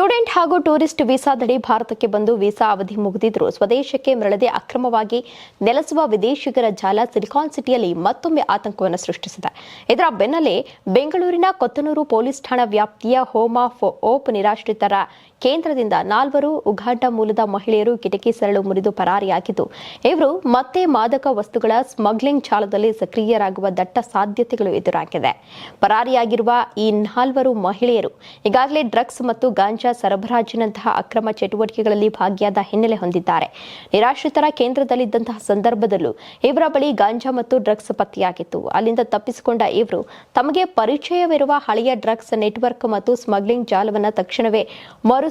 Student ಹಾಗೂ tourist ವೀಸಾದಡಿ ಭಾರತಕ್ಕೆ ಬಂದು ವೀಸಾ ಅವಧಿ ಮುಗಿದಿದ್ದರೂ ಸ್ವದೇಶಕ್ಕೆ ಮರಳದೆ ಅಕ್ರಮವಾಗಿ ನೆಲೆಸುವ ವಿದೇಶಿಗರ ಜಾಲ ಸಿಲಿಕಾನ್ ಸಿಟಿಯಲ್ಲಿ ಮತ್ತೊಮ್ಮೆ ಆತಂಕವನ್ನು ಸೃಷ್ಟಿಸಿದೆ. ಇದರ ಬೆನ್ನಲ್ಲೇ ಬೆಂಗಳೂರಿನ ಕೊತ್ತನೂರು ಪೊಲೀಸ್ ಠಾಣಾ ವ್ಯಾಪ್ತಿಯ ಹೋಮ್ ಆಫ್ ಹೋಪ್ ನಿರಾಶ್ರಿತರ ಕೇಂದ್ರದಿಂದ 4 ಉಗಾಂಡ ಮೂಲದ ಮಹಿಳೆಯರು ಕಿಟಕಿ ಸರಳು ಮುರಿದು ಪರಾರಿಯಾಗಿದ್ದು, ಇವರು ಮತ್ತೆ ಮಾದಕ ವಸ್ತುಗಳ ಸ್ಮಗ್ಲಿಂಗ್ ಜಾಲದಲ್ಲಿ ಸಕ್ರಿಯರಾಗುವ ದಟ್ಟ ಸಾಧ್ಯತೆಗಳು ಎದುರಾಗಿದೆ. ಪರಾರಿಯಾಗಿರುವ ಈ 4 ಮಹಿಳೆಯರು ಈಗಾಗಲೇ ಡ್ರಗ್ಸ್ ಮತ್ತು ಗಾಂಜಾ ಸರಬರಾಜಿನಂತಹ ಅಕ್ರಮ ಚಟುವಟಿಕೆಗಳಲ್ಲಿ ಭಾಗಿಯಾದ ಹಿನ್ನೆಲೆ ಹೊಂದಿದ್ದಾರೆ. ನಿರಾಶ್ರಿತರ ಕೇಂದ್ರದಲ್ಲಿದ್ದಂತಹ ಸಂದರ್ಭದಲ್ಲೂ ಇವರ ಬಳಿ ಗಾಂಜಾ ಮತ್ತು ಡ್ರಗ್ಸ್ ಪತ್ತೆಯಾಗಿತ್ತು. ಅಲ್ಲಿಂದ ತಪ್ಪಿಸಿಕೊಂಡ ಇವರು ತಮಗೆ ಪರಿಚಯವಿರುವ ಹಳೆಯ ಡ್ರಗ್ಸ್ ನೆಟ್ವರ್ಕ್ ಮತ್ತು ಸ್ಮಗ್ಲಿಂಗ್ ಜಾಲವನ್ನು ತಕ್ಷಣವೇ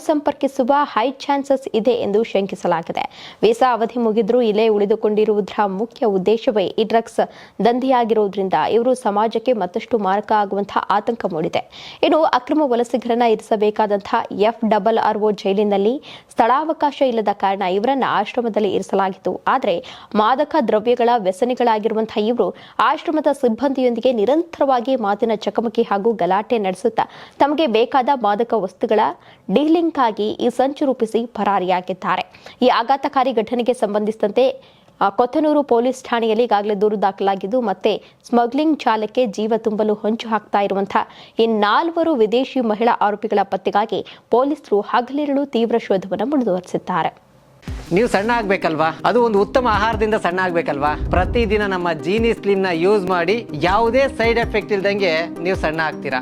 ಸಂಪರ್ಕಿಸುವ ಹೈ ಚಾನ್ಸಸ್ ಇದೆ ಎಂದು ಶಂಕಿಸಲಾಗಿದೆ. ವೀಸಾ ಅವಧಿ ಮುಗಿದ್ರೂ ಇಲ್ಲೇ ಉಳಿದುಕೊಂಡಿರುವುದರ ಮುಖ್ಯ ಉದ್ದೇಶವೇ ಈ ಡ್ರಗ್ಸ್ ದಂಧೆಯಾಗಿರುವುದರಿಂದ ಇವರು ಸಮಾಜಕ್ಕೆ ಮತ್ತಷ್ಟು ಮಾರಕ ಆಗುವಂತಹ ಆತಂಕ ಮೂಡಿದೆ. ಇನ್ನು ಅಕ್ರಮ ವಲಸಿಗರನ್ನ ಇರಿಸಬೇಕಾದಂತಹ FRRO ಜೈಲಿನಲ್ಲಿ ಸ್ಥಳಾವಕಾಶ ಇಲ್ಲದ ಕಾರಣ ಇವರನ್ನ ಆಶ್ರಮದಲ್ಲಿ ಇರಿಸಲಾಗಿತ್ತು. ಆದರೆ ಮಾದಕ ದ್ರವ್ಯಗಳ ವ್ಯಸನಿಗಳಾಗಿರುವಂತಹ ಇವರು ಆಶ್ರಮದ ಸಿಬ್ಬಂದಿಯೊಂದಿಗೆ ನಿರಂತರವಾಗಿ ಮಾತಿನ ಚಕಮಕಿ ಹಾಗೂ ಗಲಾಟೆ ನಡೆಸುತ್ತಾ ತಮಗೆ ಬೇಕಾದ ಮಾದಕ ವಸ್ತುಗಳ ಡೀಲಿಂಗ್ ಆಗಿ ಈ ಸಂಚು ರೂಪಿಸಿ ಪರಾರಿಯಾಗಿದ್ದಾರೆ. ಈ ಆಘಾತಕಾರಿ ಘಟನೆಗೆ ಸಂಬಂಧಿಸಿದಂತೆ ಕೊತ್ತನೂರು ಪೊಲೀಸ್ ಠಾಣೆಯಲ್ಲಿ ಈಗಾಗಲೇ ದೂರು ದಾಖಲಾಗಿದ್ದು, ಮತ್ತೆ ಸ್ಮಗ್ಲಿಂಗ್ ಜಾಲಕ್ಕೆ ಜೀವ ತುಂಬಲು ಹೊಂಚು ಹಾಕ್ತಾ ಇರುವಂತಹ ಈ 4 ವಿದೇಶಿ ಮಹಿಳಾ ಆರೋಪಿಗಳ ಪತ್ತೆಗಾಗಿ ಪೊಲೀಸರು ಹಗಲಿರುಳು ತೀವ್ರ ಶೋಧವನ್ನು ಮುಂದುವರಿಸಿದ್ದಾರೆ. ನೀವು ಸಣ್ಣ ಆಗ್ಬೇಕಲ್ವಾ? ಅದು ಒಂದು ಉತ್ತಮ ಆಹಾರದಿಂದ ಸಣ್ಣ ಆಗ್ಬೇಕಲ್ವಾ? ಪ್ರತಿದಿನ ನಮ್ಮ ಜೀನಿ ಸ್ಲಿಮ್ ನ ಯೂಸ್ ಮಾಡಿ ಯಾವುದೇ ಸೈಡ್ ಎಫೆಕ್ಟ್ ಇಲ್ದಂಗೆ ನೀವು ಸಣ್ಣ ಆಗ್ತೀರಾ.